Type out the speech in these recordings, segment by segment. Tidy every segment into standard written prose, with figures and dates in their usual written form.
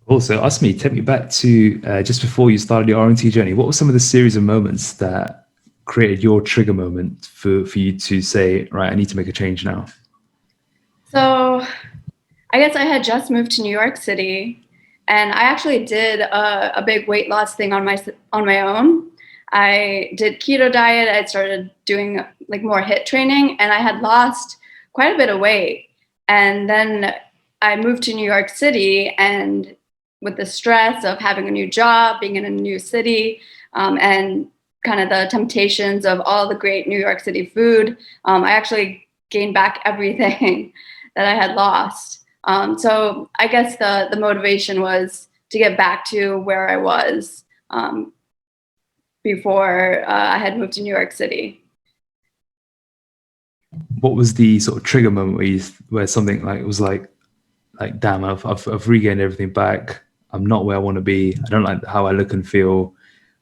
Also, Asmi, take me back to just before you started your RNT journey. What were some of the series of moments that created your trigger moment for you to say, right, I need to make a change now? So I guess I had just moved to New York City, and I actually did a big weight loss thing on my own. I did keto diet. I started doing like more HIIT training, and I had lost quite a bit of weight. And then I moved to New York City, and with the stress of having a new job, being in a new city, and kind of the temptations of all the great New York City food, I actually gained back everything that I had lost. So I guess the motivation was to get back to where I was before I had moved to New York City. What was the sort of trigger moment where something like it was like damn, I've regained everything back. I'm not where I want to be. I don't like how I look and feel.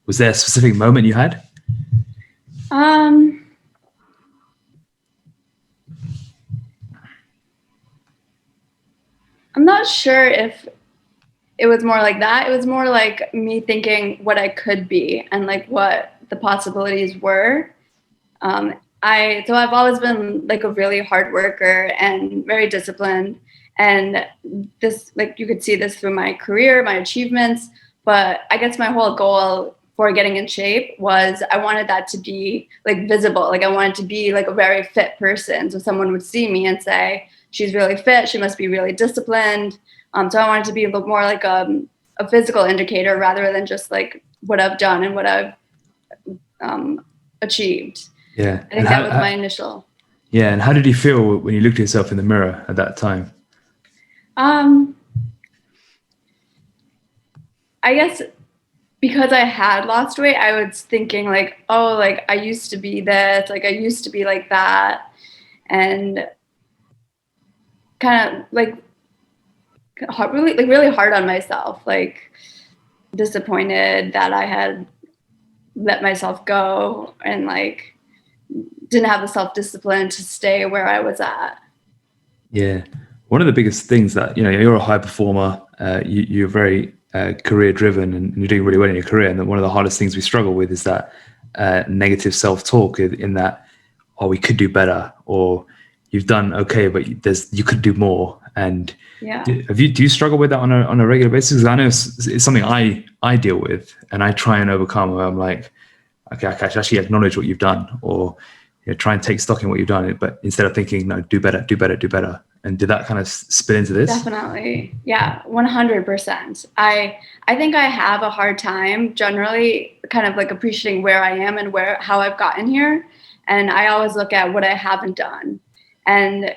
Was there a specific moment you had? I'm not sure if it was more like that. It was more like me thinking what I could be and like what the possibilities were. I've always been like a really hard worker and very disciplined. And this, like, you could see this through my career, my achievements. But I guess my whole goal for getting in shape was I wanted that to be like visible. Like I wanted to be like a very fit person. So someone would see me and say, she's really fit. She must be really disciplined. So I wanted to be a little more like a physical indicator rather than just like what I've done and what I've achieved. Yeah. I think that was my initial. Yeah. And how did you feel when you looked at yourself in the mirror at that time? I guess because I had lost weight, I was thinking like, oh, like I used to be this, like I used to be like that. And kind of like really hard on myself, like disappointed that I had let myself go and like didn't have the self-discipline to stay where I was at. Yeah. One of the biggest things that, you're a high performer, you're very career driven and you're doing really well in your career. And one of the hardest things we struggle with is that negative self-talk in that, oh, we could do better, or you've done okay, but you could do more. And yeah, do you struggle with that on a regular basis? Because I know it's something I deal with and I try and overcome. Where I'm like, okay, I should actually acknowledge what you've done, or try and take stock in what you've done. But instead of thinking, no, do better, do better, do better. And did that kind of spin into this? Definitely. Yeah, 100%. I think I have a hard time generally kind of like appreciating where I am and how I've gotten here. And I always look at what I haven't done. And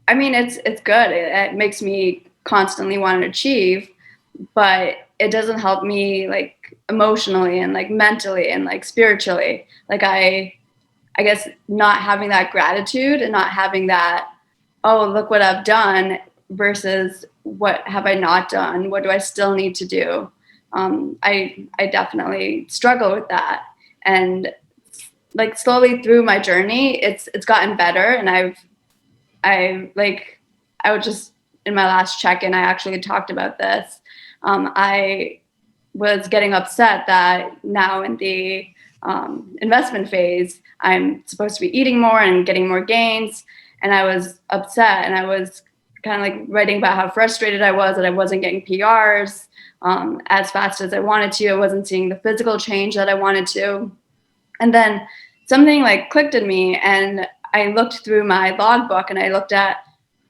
I mean, it's good. It makes me constantly want to achieve, but it doesn't help me like emotionally and like mentally and like spiritually. Like I guess not having that gratitude and not having that, oh, look what I've done versus what have I not done? What do I still need to do? I definitely struggle with that. And like slowly through my journey, it's gotten better. And I would just, in my last check-in, I actually talked about this. I was getting upset that now in the investment phase, I'm supposed to be eating more and getting more gains. And I was upset and I was kind of like writing about how frustrated I was that I wasn't getting PRs as fast as I wanted to. I wasn't seeing the physical change that I wanted to. And then something like clicked in me and I looked through my logbook and I looked at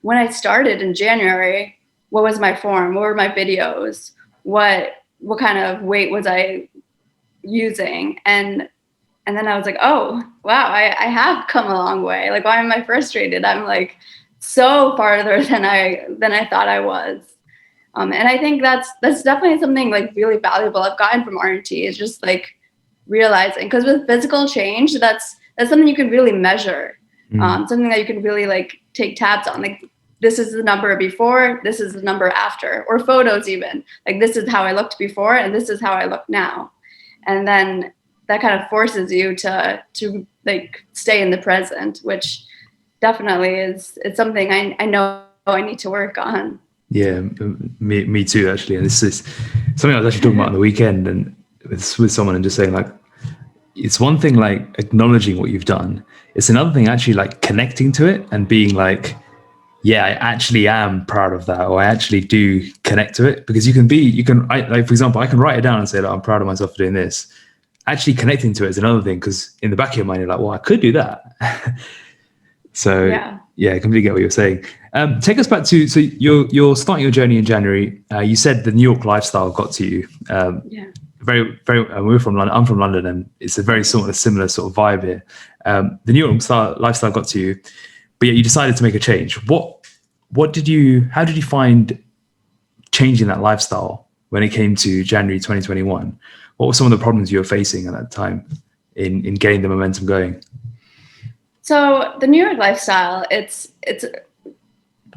when I started in January, what was my form? What were my videos? What kind of weight was I using? And then I was like, oh, wow, I have come a long way. Like, why am I frustrated? I'm like so farther than I thought I was. And I think that's definitely something like really valuable I've gotten from RNT is just like realizing, because with physical change, that's something you can really measure, something that you can really like take tabs on. Like, this is the number before, this is the number after, or photos even. Like, this is how I looked before, and this is how I look now. And then that kind of forces you to like stay in the present, which definitely it's something I know I need to work on. Yeah, me too, actually. And this is something I was actually talking about on the weekend and with someone, and just saying, like, it's one thing like acknowledging what you've done. It's another thing actually like connecting to it and being like, yeah, I actually am proud of that, or I actually do connect to it. Because like, for example, I can write it down and say, like, I'm proud of myself for doing this. Actually connecting to it is another thing, because in the back of your mind, you're like, well, I could do that. So yeah, I completely get what you're saying. Take us back to, so you're starting your journey in January. You said the New York lifestyle got to you. Yeah. Very, very. We're from London. I'm from London, and it's a very similar sort of vibe here. The New York lifestyle got to you, but yet you decided to make a change. How did you find changing that lifestyle when it came to January 2021? What were some of the problems you were facing at that time in getting the momentum going? So the New York lifestyle, it's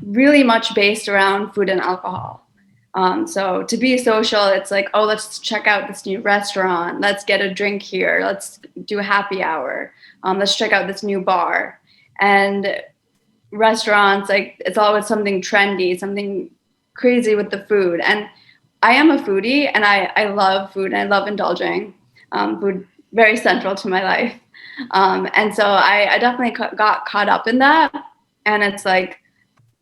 really much based around food and alcohol. So to be social, it's like, oh, let's check out this new restaurant. Let's get a drink here. Let's do a happy hour. Let's check out this new bar. And restaurants, like, it's always something trendy, something crazy with the food. And I am a foodie, and I love food, and I love indulging. Food, very central to my life. And so I definitely got caught up in that. And it's like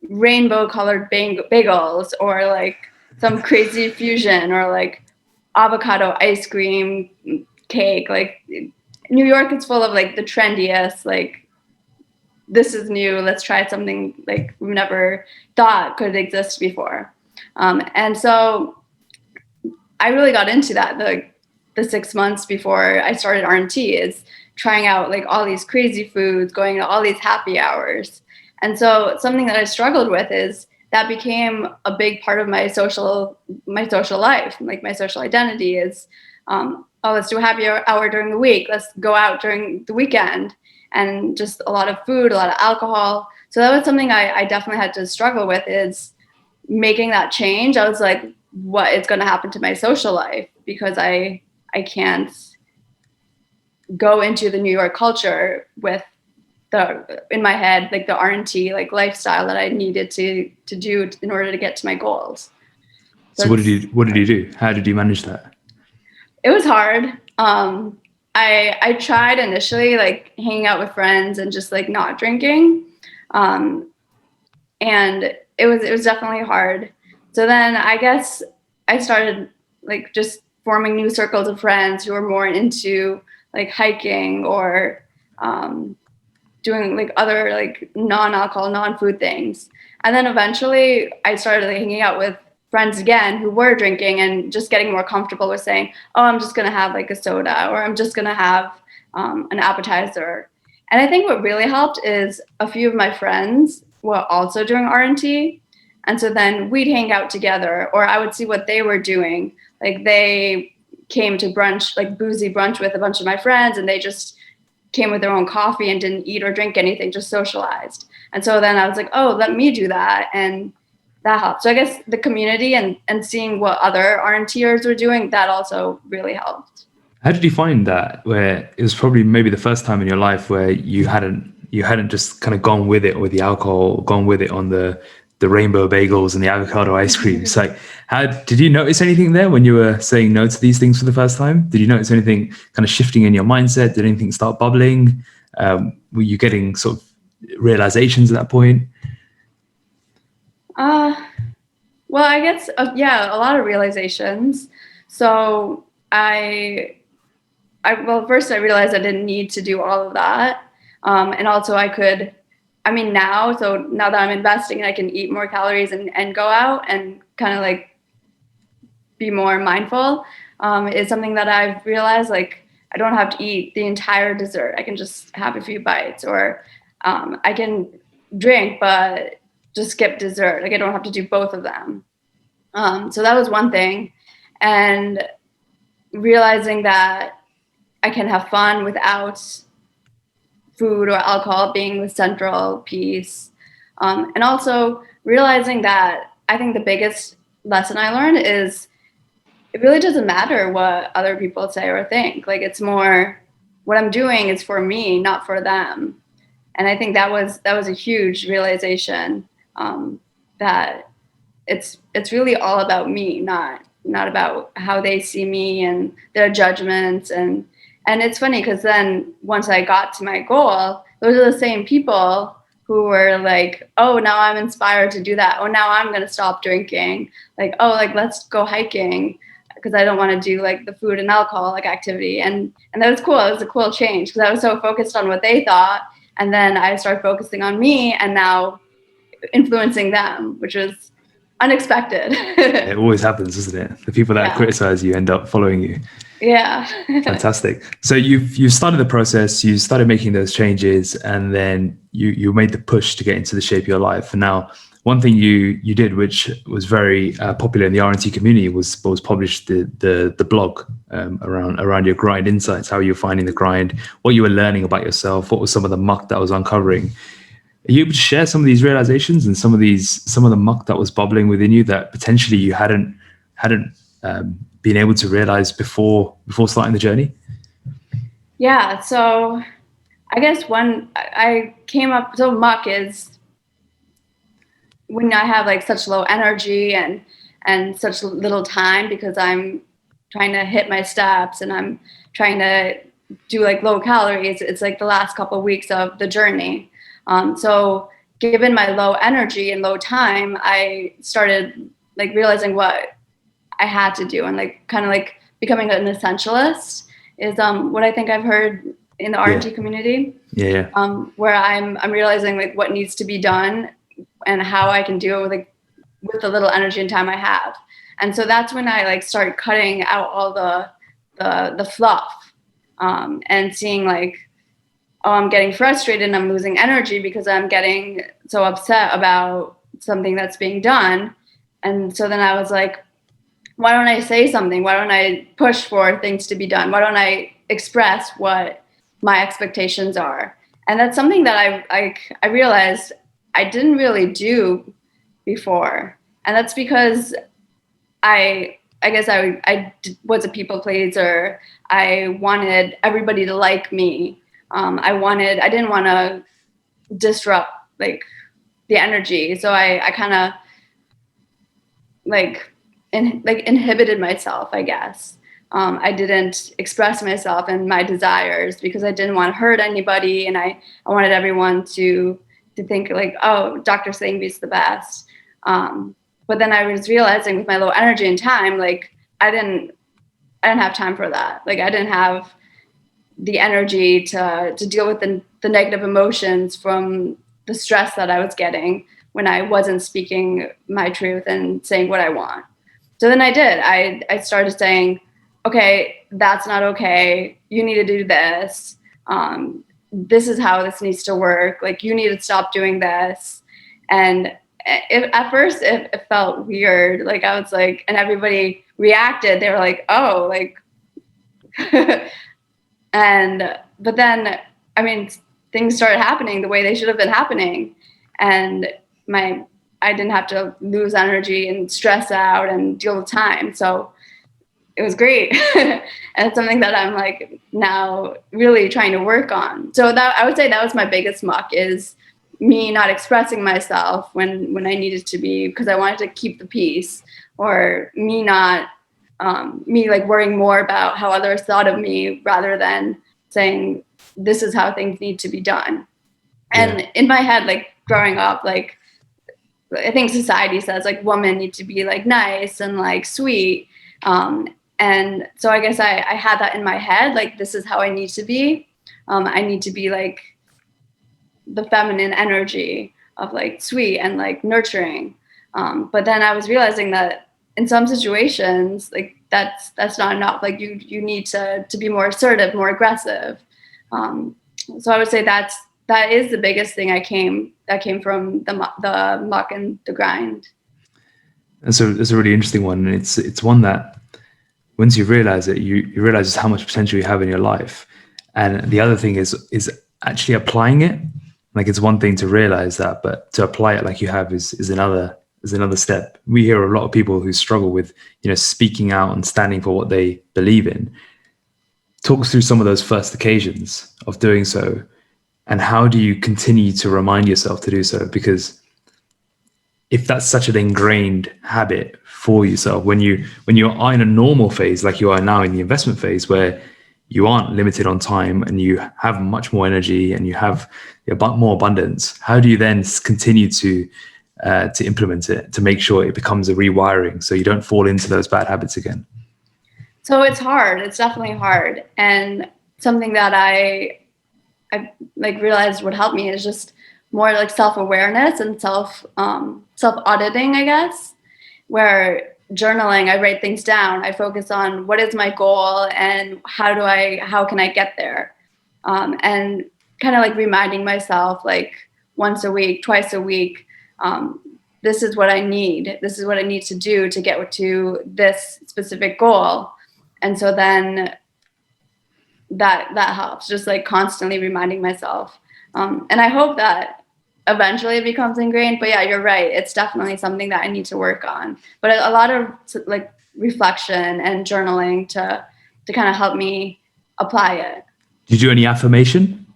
rainbow colored bagels, or like some crazy fusion, or like avocado ice cream cake. Like, New York is full of like the trendiest, like, this is new, let's try something like we've never thought could exist before. And so I really got into that the 6 months before I started RNT, is trying out like all these crazy foods, going to all these happy hours. And so something that I struggled with is that became a big part of my social life. Like, my social identity is, oh, let's do a happy hour during the week. Let's go out during the weekend, and just a lot of food, a lot of alcohol. So that was something I definitely had to struggle with, is making that change. I was like, what is going to happen to my social life? Because I can't go into the New York culture with in my head, like the RNT like lifestyle that I needed to do in order to get to my goals. So what did you do? How did you manage that? It was hard. I tried initially like hanging out with friends and just like not drinking. And it was definitely hard. So then I guess I started like just forming new circles of friends who were more into like hiking, or doing like other like non-alcohol, non-food things. And then eventually I started like hanging out with friends again who were drinking, and just getting more comfortable with saying, oh, I'm just going to have like a soda, or I'm just going to have an appetizer. And I think what really helped is a few of my friends were also doing RNT. And so then we'd hang out together, or I would see what they were doing. Like, they came to brunch, like boozy brunch with a bunch of my friends, and they just came with their own coffee and didn't eat or drink anything, just socialized. And so then I was like, oh, let me do that. And that helped. So I guess the community and seeing what other RNTers were doing, that also really helped. How did you find that, where it was probably maybe the first time in your life where you hadn't just kind of gone with it with the alcohol, gone with it on the rainbow bagels and the avocado ice cream? It's like, how did you notice anything there when you were saying no to these things for the first time? Did you notice anything kind of shifting in your mindset? Did anything start bubbling? Were you getting sort of realizations at that point? Well, I guess, yeah, a lot of realizations. So well, first I realized I didn't need to do all of that. And also now that I'm investing, I can eat more calories and go out and kind of like be more mindful, is something that I've realized. Like, I don't have to eat the entire dessert. I can just have a few bites, or I can drink, but just skip dessert. Like, I don't have to do both of them. So that was one thing. And realizing that I can have fun without food or alcohol being the central piece. And also realizing that I think the biggest lesson I learned is it really doesn't matter what other people say or think. Like, it's more what I'm doing is for me, not for them. And I think that was a huge realization, that it's really all about me, not about how they see me and their judgments. And it's funny because then once I got to my goal, those are the same people who were like, oh, now I'm inspired to do that. Oh, now I'm going to stop drinking. Like, oh, like, let's go hiking because I don't want to do like the food and alcohol like activity. And that was cool. It was a cool change because I was so focused on what they thought. And then I started focusing on me and now influencing them, which was unexpected. It always happens, doesn't it? The people that criticize you end up following you. Yeah. Fantastic. So you started the process, you started making those changes, and then you made the push to get into the shape of your life. And now one thing you did, which was very popular in the RNT community, was published the blog around your grind insights, how you were finding the grind, what you were learning about yourself, what was some of the muck that was uncovering. Are you able to share some of these realizations and some of the muck that was bubbling within you that potentially you hadn't been able to realize before starting the journey? Yeah. So I guess when I came up, so muck is when I have like such low energy and such little time because I'm trying to hit my steps and I'm trying to do like low calories. It's like the last couple of weeks of the journey. So given my low energy and low time, I started like realizing what I had to do and like kind of like becoming an essentialist is what I think I've heard in the RNT community. Yeah. Where I'm realizing like what needs to be done and how I can do it with the little energy and time I have. And so that's when I like started cutting out all the fluff and seeing like, oh, I'm getting frustrated and I'm losing energy because I'm getting so upset about something that's being done. And so then I was like, why don't I say something? Why don't I push for things to be done? Why don't I express what my expectations are? And that's something that I realized I didn't really do before. And that's because I guess I was a people pleaser. I wanted everybody to like me. I didn't want to disrupt like the energy. So I kind of inhibited myself, I guess. I didn't express myself and my desires because I didn't want to hurt anybody. And I wanted everyone to think like, oh, Dr. Sanghvi's the best. But then I was realizing with my low energy and time, like I didn't have time for that. Like I didn't have the energy to deal with the negative emotions from the stress that I was getting when I wasn't speaking my truth and saying what I want. So then I did. I started saying, okay, that's not okay. You need to do this. This is how this needs to work. Like you need to stop doing this. And at first it felt weird. Like I was like, and everybody reacted. They were like, oh, like, but then, I mean, things started happening the way they should have been happening. And I didn't have to lose energy and stress out and deal with time. So it was great. And it's something that I'm like now really trying to work on. So that I would say that was my biggest muck is me not expressing myself when I needed to be because I wanted to keep the peace, or me not me like worrying more about how others thought of me rather than saying this is how things need to be done. And in my head, like growing up, like I think society says like women need to be like nice and like sweet. And so I guess I had that in my head, like this is how I need to be. I need to be like the feminine energy of like sweet and like nurturing. But then I was realizing that in some situations, like that's not enough. Like you need to be more assertive, more aggressive. So I would say that is the biggest thing that came from the muck and the grind. And so it's a really interesting one. And it's one that once you realize it, you realize just how much potential you have in your life. And the other thing is actually applying it. Like it's one thing to realize that, but to apply it like you have is another step. We hear a lot of people who struggle with, speaking out and standing for what they believe in. Talk us through some of those first occasions of doing so, and how do you continue to remind yourself to do so? Because if that's such an ingrained habit for yourself, when you are in a normal phase like you are now in the investment phase, where you aren't limited on time and you have much more energy and you have more abundance, how do you then continue to implement it to make sure it becomes a rewiring so you don't fall into those bad habits again? So it's hard. It's definitely hard. And something that I like realized would help me is just more like self-awareness and self-auditing, I guess, where journaling, I write things down. I focus on what is my goal and how can I get there? And kind of like reminding myself like once a week, twice a week, this is what I need. This is what I need to do to get to this specific goal. And so then that helps, just like constantly reminding myself. And I hope that eventually it becomes ingrained. But yeah, you're right. It's definitely something that I need to work on. But a lot of like reflection and journaling to kind of help me apply it. Do you do any affirmation?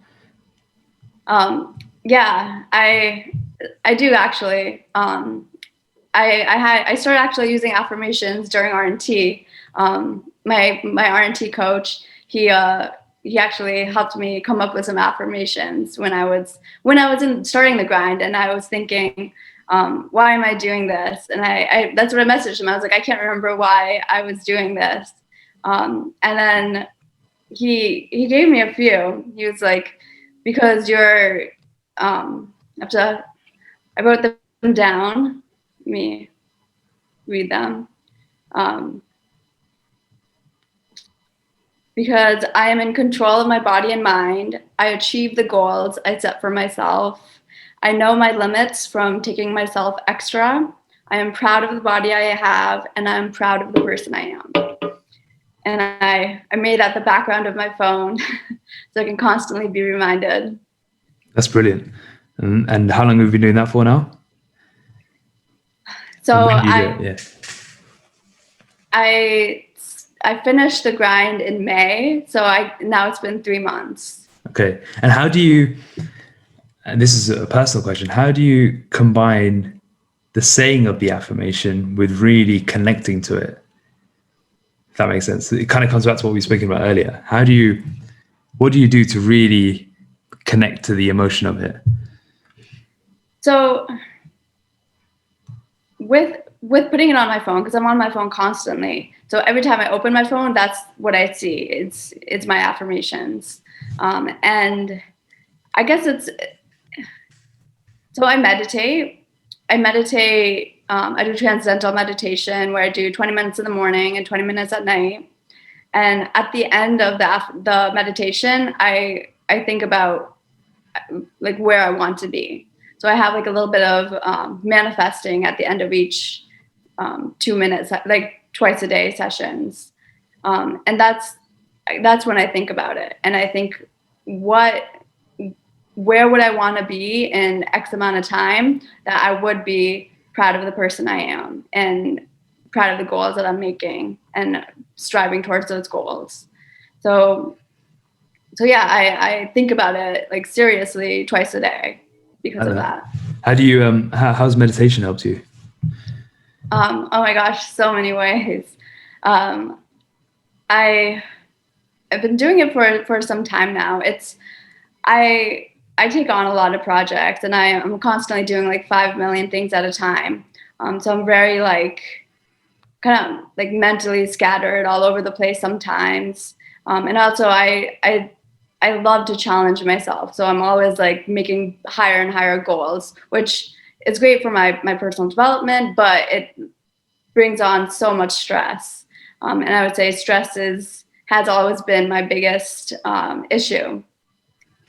Yeah, I do actually. I started actually using affirmations during RNT. My RNT coach, he actually helped me come up with some affirmations when I was starting the grind, and I was thinking, why am I doing this? And I that's what I messaged him. I was like, I can't remember why I was doing this. And then he gave me a few. He was like, because you're I wrote them down. Let me read them. Because I am in control of my body and mind, I achieve the goals I set for myself. I know my limits from taking myself extra. I am proud of the body I have, and I am proud of the person I am. And I made that the background of my phone so I can constantly be reminded. That's brilliant. And how long have you been doing that for now? So I finished the grind in May, so now it's been 3 months. Okay. And how do you, and this is a personal question, how do you combine the saying of the affirmation with really connecting to it? If that makes sense. It kind of comes back to what we were speaking about earlier. What do you do to really connect to the emotion of it? So with putting it on my phone, because I'm on my phone constantly. So every time I open my phone, that's what I see. It's my affirmations. And I guess so I meditate. I do transcendental meditation where I do 20 minutes in the morning and 20 minutes at night. And at the end of the meditation, I think about like where I want to be. So I have like a little bit of manifesting at the end of each 2 minutes, like twice a day sessions. And that's when I think about it. And I think where would I want to be in X amount of time that I would be proud of the person I am and proud of the goals that I'm making and striving towards those goals. So yeah, I think about it like seriously twice a day because of that. How do you, how's meditation helped you? Oh my gosh, so many ways. I've been doing it for some time now. I take on a lot of projects, and I'm constantly doing like 5 million things at a time. So I'm very like kind of like mentally scattered all over the place sometimes. And also I love to challenge myself. So I'm always like making higher and higher goals, which is great for my personal development, but it brings on so much stress. And I would say stress has always been my biggest issue.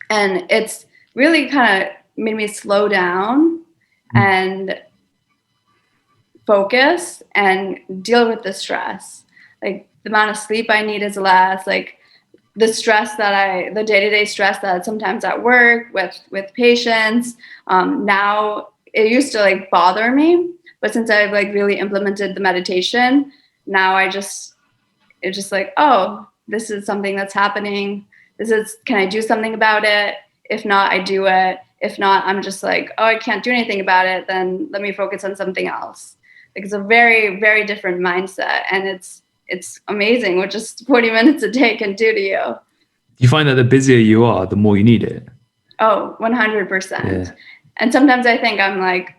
And it's really kind of made me slow down and focus and deal with the stress. Like the amount of sleep I need is less. Like the stress the day-to-day stress that sometimes at work with patients. Now it used to like bother me, but since I've like really implemented the meditation, now it's just like, oh, this is something that's happening. Can I do something about it? If not, I do it. If not, I'm just like, oh, I can't do anything about it. Then let me focus on something else. Like, it's a very, very different mindset, and it's amazing what just 40 minutes a day can do to you. Do you find that the busier you are, the more you need it? Oh, 100%. Yeah. And sometimes I think I'm like,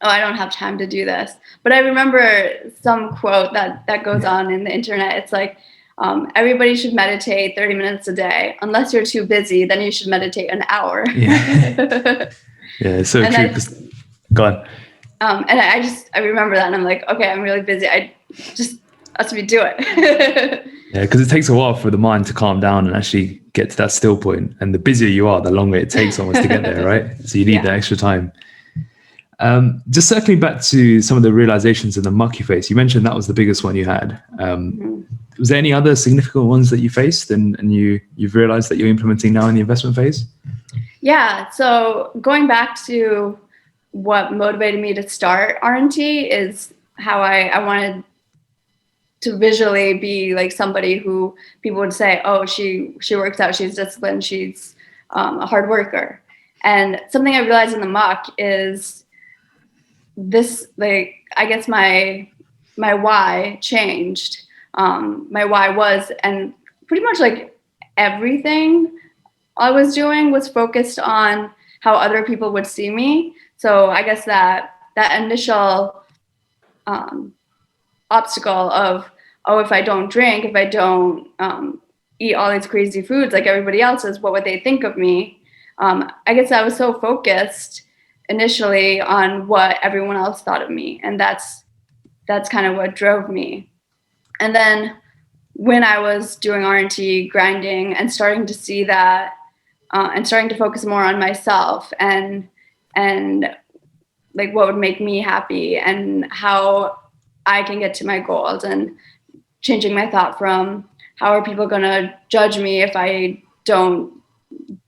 oh, I don't have time to do this. But I remember some quote that goes on in the internet. It's like, everybody should meditate 30 minutes a day. Unless you're too busy, then you should meditate an hour. Yeah. Yeah, so and true. Go on. And I remember that, and I'm like, okay, I'm really busy. Let me do it. Yeah, because it takes a while for the mind to calm down and actually get to that still point. And the busier you are, the longer it takes almost to get there, right? So you need that extra time. Just circling back to some of the realizations in the Muck you faced, you mentioned that was the biggest one you had. Was there any other significant ones that you faced and you've realized that you're implementing now in the investment phase? Yeah, so going back to what motivated me to start RNT is how I wanted to visually be like somebody who people would say, oh, she works out, she's disciplined, she's a hard worker. And something I realized in the Muck is this, like, I guess my why changed. My why was, and pretty much like everything I was doing was focused on how other people would see me. So I guess that initial obstacle of, oh, if I don't drink, if I don't eat all these crazy foods like everybody else is, what would they think of me? I guess I was so focused initially on what everyone else thought of me, and that's kind of what drove me. And then when I was doing RNT, grinding, and starting to see that, and starting to focus more on myself and like what would make me happy and how I can get to my goals, and changing my thought from how are people going to judge me if I don't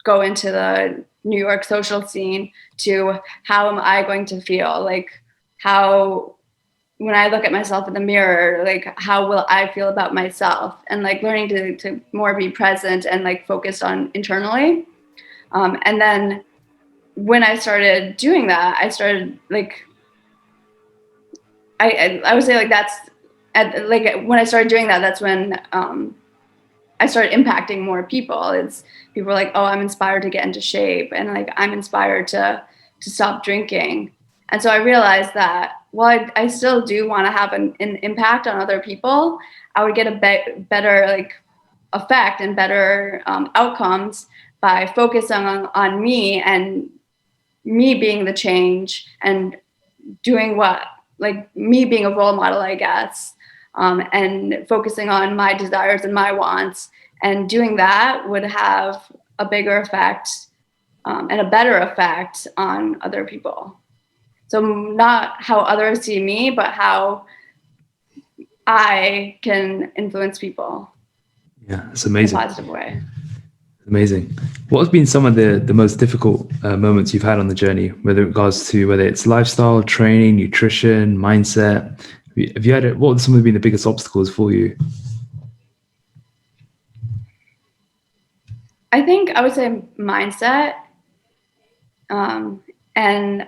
go into the New York social scene to how am I going to feel, like how when I look at myself in the mirror, like how will I feel about myself, and like learning to more be present and like focused on internally. And then when I started doing that, I started like, I would say like that's like when I started doing that, that's when I started impacting more people. It's people were like, oh, I'm inspired to get into shape, and like I'm inspired to stop drinking. And so I realized that while I still do want to have an impact on other people, I would get a better like effect and better outcomes by focusing on me and me being the change and doing what, like me being a role model, I guess, and focusing on my desires and my wants, and doing that would have a bigger effect and a better effect on other people. So not how others see me, but how I can influence people. Yeah, it's amazing. In a positive way. Amazing. What have been some of the most difficult moments you've had on the journey, whether it regards to whether it's lifestyle, training, nutrition, mindset? Have you had it? What have some of been the biggest obstacles for you? I think I would say mindset. And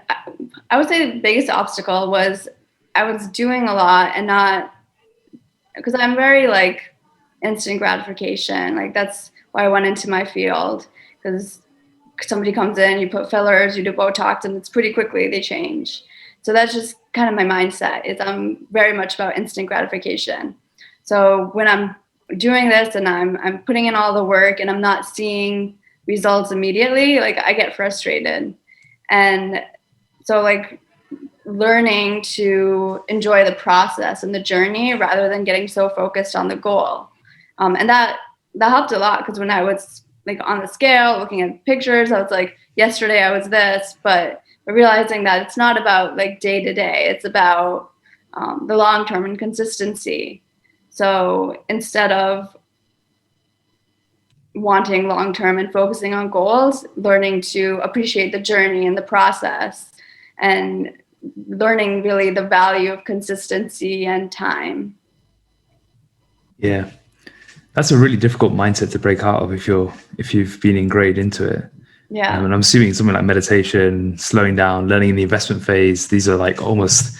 I would say the biggest obstacle was I was doing a lot and not, because I'm very like instant gratification. Like that's why I went into my field, because somebody comes in, you put fillers, you do Botox, and it's pretty quickly they change. So that's just kind of my mindset. Is I'm very much about instant gratification. So when I'm doing this and I'm putting in all the work and I'm not seeing results immediately, like I get frustrated. And so like learning to enjoy the process and the journey rather than getting so focused on the goal. And that helped a lot, because when I was like on the scale, looking at pictures, I was like, yesterday I was this, but realizing that it's not about like day to day, it's about the long term and consistency. So instead of wanting long term and focusing on goals, learning to appreciate the journey and the process, and learning really the value of consistency and time. Yeah, that's a really difficult mindset to break out of if you've been ingrained into it. Yeah. And I'm assuming something like meditation, slowing down, learning in the investment phase, these are like almost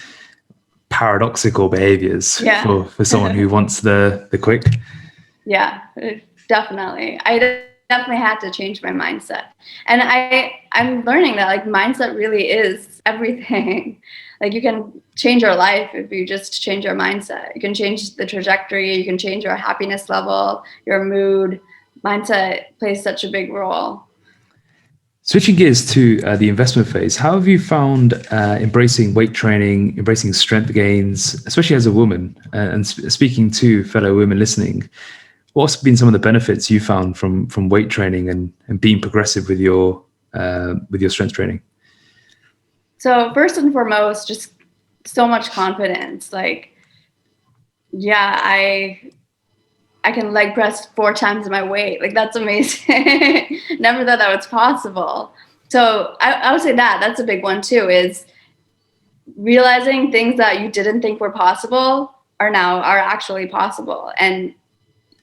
paradoxical behaviors Yeah. for someone who wants the quick. Yeah, definitely. Definitely had to change my mindset. And I'm learning that like mindset really is everything. Like you can change your life if you just change your mindset. You can change the trajectory, you can change your happiness level, your mood. Mindset plays such a big role. Switching gears to the investment phase, how have you found embracing weight training, embracing strength gains, especially as a woman? And speaking to fellow women listening, what's been some of the benefits you found from weight training and being progressive with your strength training? So first and foremost, just so much confidence. Like, yeah, I can leg press 4 times my weight. Like that's amazing. Never thought that was possible. So I would say that's a big one too, is realizing things that you didn't think were possible are actually possible, and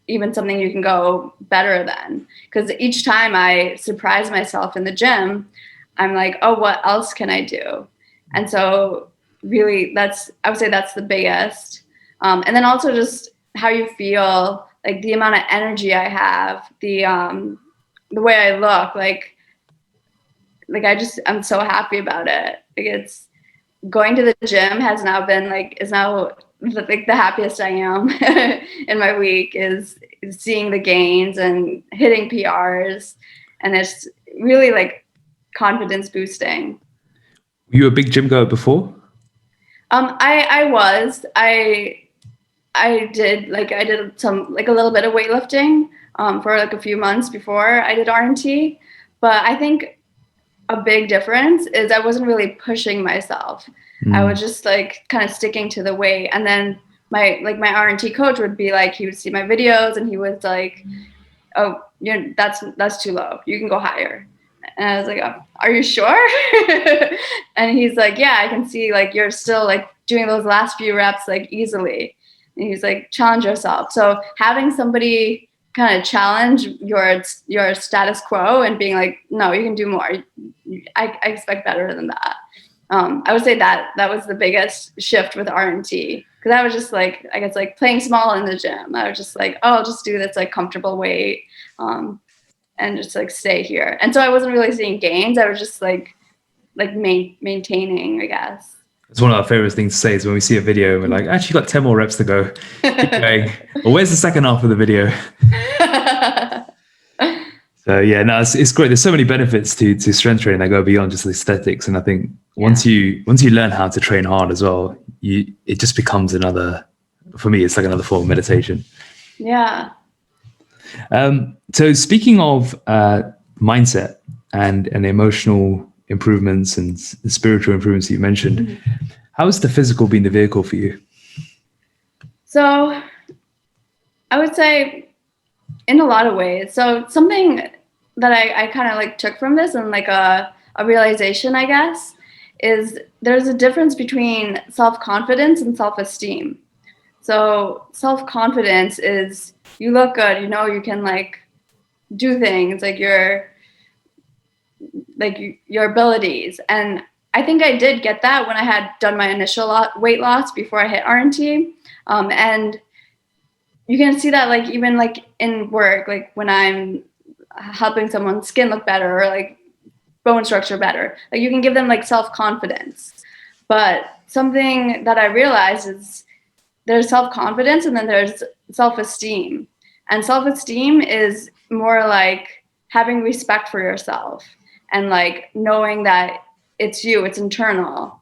even something you can go better than. Because each time I surprise myself in the gym, I'm like, oh, what else can I do? And so really I would say that's the biggest. And then also just how you feel, like the amount of energy I have, the way I look, I'm so happy about it. Like it's going to the gym is now like the happiest I am in my week is seeing the gains and hitting PRs, and it's really like confidence boosting. Were you a big gym goer before? I did some like a little bit of weightlifting for like a few months before I did RNT, but I think a big difference is I wasn't really pushing myself. I was just like kind of sticking to the weight. And then my RNT coach would be like, he would see my videos and he was like, oh, that's too low. You can go higher. And I was like, oh, are you sure? And he's like, yeah, I can see like you're still like doing those last few reps like easily. And he's like, challenge yourself. So having somebody kind of challenge your status quo and being like, no, you can do more. I expect better than that. I would say that was the biggest shift with RNT, because I was just like, I guess like playing small in the gym. I was just like, oh, I'll just do this like comfortable weight and just like stay here. And so I wasn't really seeing gains. I was just like maintaining, I guess. It's one of our favorite things to say is when we see a video, we're like, actually got 10 more reps to go. Keep going. Well, where's the second half of the video? So yeah, no, it's great. There's so many benefits to strength training that go beyond just aesthetics. And I think once you learn how to train hard as well, it just becomes for me, it's like another form of meditation. Yeah. So speaking of mindset and emotional improvements and the spiritual improvements that you mentioned, how has the physical been the vehicle for you? So I would say in a lot of ways. So something that I kind of like took from this and like a realization, I guess, is there's a difference between self-confidence and self-esteem. So self-confidence is you look good, you can like do things like your abilities. And I think I did get that when I had done my initial weight loss before I hit RNT. And you can see that like even like in work, like when I'm helping someone's skin look better or like bone structure better, like you can give them like self-confidence. But something that I realized is there's self-confidence and then there's self-esteem. And self-esteem is more like having respect for yourself and like knowing that it's you, it's internal.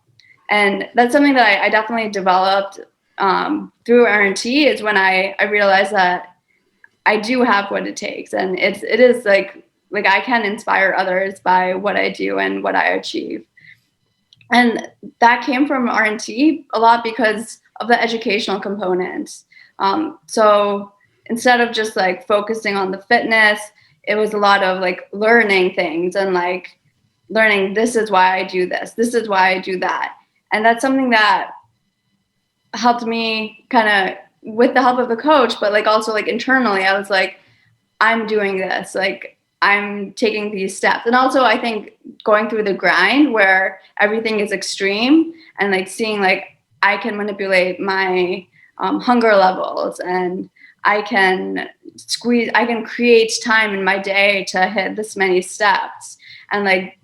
And that's something that I definitely developed through RNT, is when I realized that I do have what it takes, and it is like I can inspire others by what I do and what I achieve. And that came from RNT a lot because of the educational component. So instead of just like focusing on the fitness, it was a lot of like learning things and like learning, this is why I do this is why I do that. And that's something that helped me kind of with the help of the coach, but like also like internally, I was like, I'm doing this. Like I'm taking these steps. And also I think going through the grind where everything is extreme and like seeing like I can manipulate my hunger levels, and I can create time in my day to hit this many steps, and like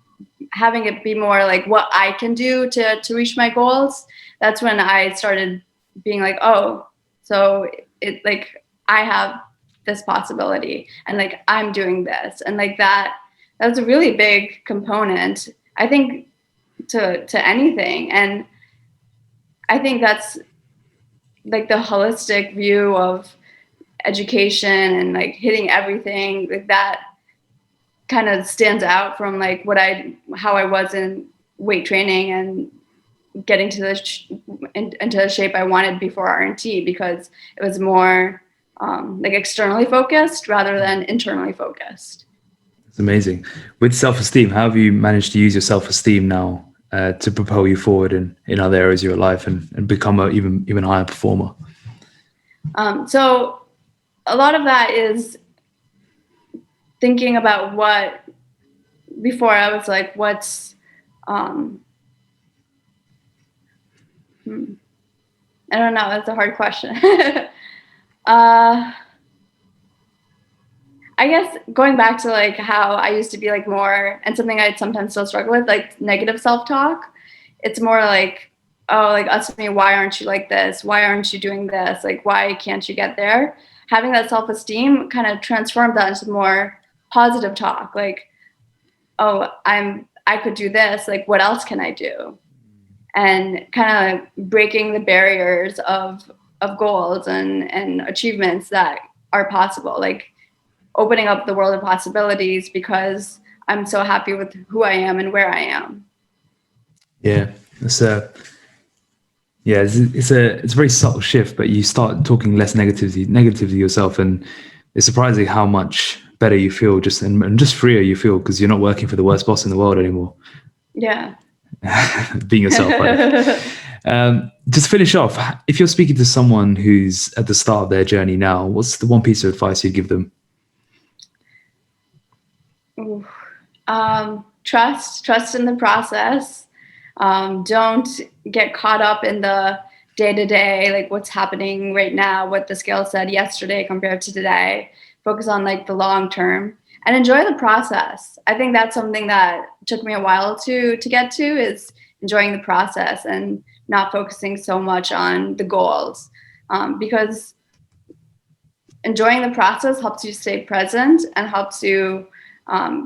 having it be more like what I can do to reach my goals. That's when I started being like, oh, so it like I have this possibility, and like I'm doing this, and like that's a really big component, I think, to anything. And I think that's like the holistic view of education and like hitting everything like that kind of stands out from like how I was in weight training and getting to into the shape I wanted before RNT, because it was more like externally focused rather than internally focused. It's amazing. With self-esteem, how have you managed to use your self-esteem now to propel you forward in other areas of your life and become an even higher performer? So a lot of that is thinking about what, before I was like, what's, I don't know, that's a hard question. I guess going back to like how I used to be like more, and something I sometimes still struggle with, like negative self-talk. It's more like, oh, like Asmi, why aren't you like this? Why aren't you doing this? Like, why can't you get there? Having that self-esteem kind of transformed that into more positive talk. Like, oh, I could do this. Like, what else can I do? And kind of breaking the barriers of goals and achievements that are possible. Like, opening up the world of possibilities because I'm so happy with who I am and where I am. Yeah, it's a very subtle shift, but you start talking less negatively yourself, and it's surprising how much better you feel and just freer you feel, because you're not working for the worst boss in the world anymore. Yeah. Being yourself. Just to finish off, if you're speaking to someone who's at the start of their journey now, what's the one piece of advice you'd give them? Trust in the process. Don't get caught up in the day-to-day, like what's happening right now, what the scale said yesterday compared to today. Focus on like the long term and enjoy the process. I think that's something that took me a while to get to, is enjoying the process and not focusing so much on the goals, because enjoying the process helps you stay present and helps you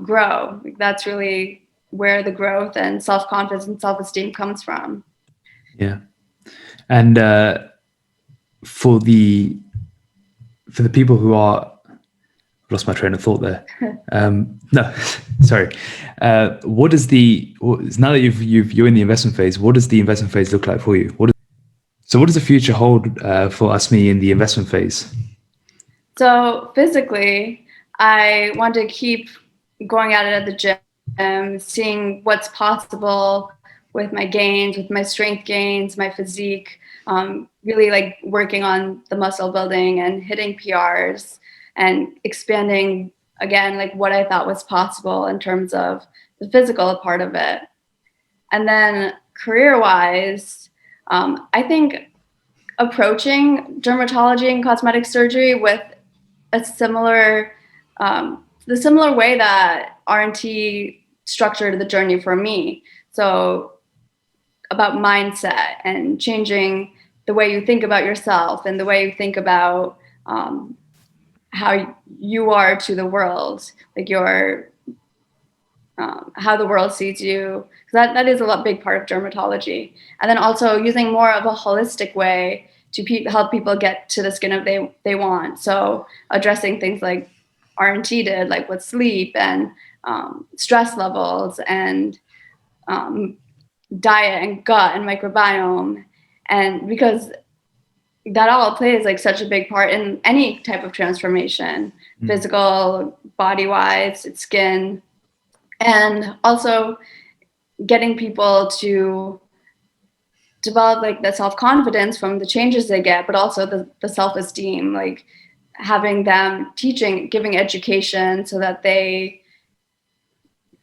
grow. That's really where the growth and self-confidence and self-esteem comes from. Yeah. And for the people who are, I've lost my train of thought there. No, sorry. What is now that you're in the investment phase, what does the investment phase look like for you? What does the future hold for Asmi in the investment phase? So physically, I want to keep going at it at the gym, seeing what's possible with my gains, with my strength gains, my physique, really like working on the muscle building and hitting PRs and expanding again, like what I thought was possible in terms of the physical part of it. And then career-wise, I think approaching dermatology and cosmetic surgery with a similar, the similar way that RNT structured the journey for me. So about mindset and changing the way you think about yourself and the way you think about how you are to the world, like how the world sees you. That is a big part of dermatology. And then also using more of a holistic way to help people get to the skin of they want. So addressing things like RNT did, like with sleep and stress levels and diet and gut and microbiome. And because that all plays like such a big part in any type of transformation, physical, body-wise, skin, and also getting people to develop like the self-confidence from the changes they get, but also the self-esteem, like having them giving education so that they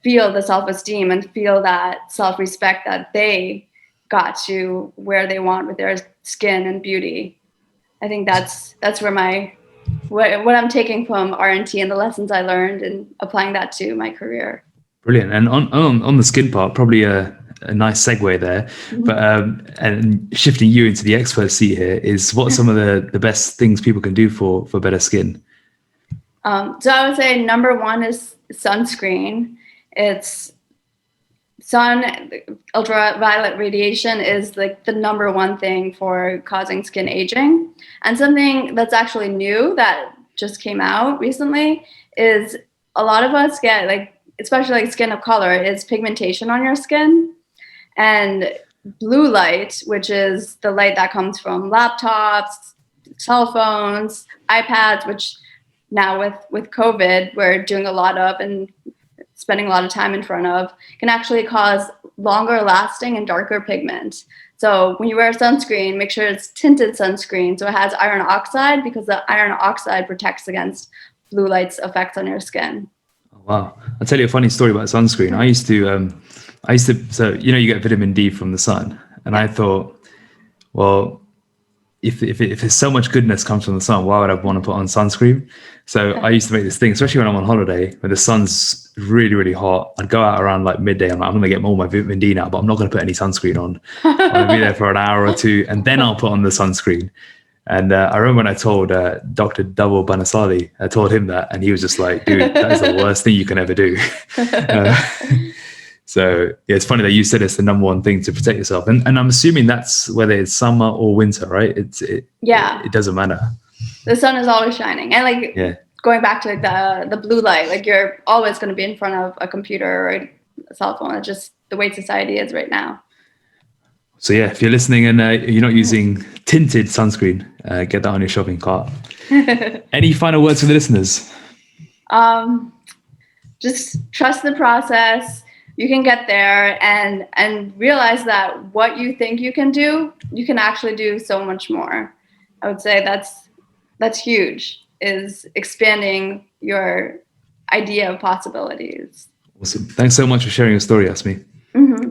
feel the self-esteem and feel that self-respect that they got to where they want with their skin and beauty. I think that's where what I'm taking from RNT and the lessons I learned and applying that to my career. Brilliant. And on the skin part, probably a nice segue there. Mm-hmm. But and shifting you into the expert seat here is what are some of the best things people can do for better skin? So I would say number one is sunscreen. It's ultraviolet radiation is like the number one thing for causing skin aging. And something that's actually new that just came out recently is a lot of us get, like, especially like skin of color, is pigmentation on your skin. And blue light, which is the light that comes from laptops, cell phones, iPads, which now with COVID, we're doing a lot of and spending a lot of time in front of, can actually cause longer lasting and darker pigment. So when you wear sunscreen, make sure it's tinted sunscreen. So it has iron oxide, because the iron oxide protects against blue light's effects on your skin. Oh, wow. I'll tell you a funny story about sunscreen. I used to, so, you know, you get vitamin D from the sun. And I thought, well, if there's so much goodness comes from the sun, why would I want to put on sunscreen? So I used to make this thing, especially when I'm on holiday, when the sun's really, really hot. I'd go out around like midday. I'm like, I'm going to get all my vitamin D now, but I'm not going to put any sunscreen on. I'm going to be there for an hour or two, and then I'll put on the sunscreen. And I remember when I told Dr. Double Banasali, I told him that, and he was just like, dude, that is the worst thing you can ever do. So yeah, it's funny that you said it's the number one thing to protect yourself. And I'm assuming that's whether it's summer or winter, right? It doesn't matter. The sun is always shining. And like, going back to like the blue light, like you're always going to be in front of a computer or a cell phone. It's just the way society is right now. So yeah, if you're listening and you're not using tinted sunscreen, get that on your shopping cart. Any final words for the listeners? Just trust the process. You can get there, and realize that what you think you can do, you can actually do so much more. I would say that's huge, is expanding your idea of possibilities. Awesome. Thanks so much for sharing your story, Asmi. Mm-hmm.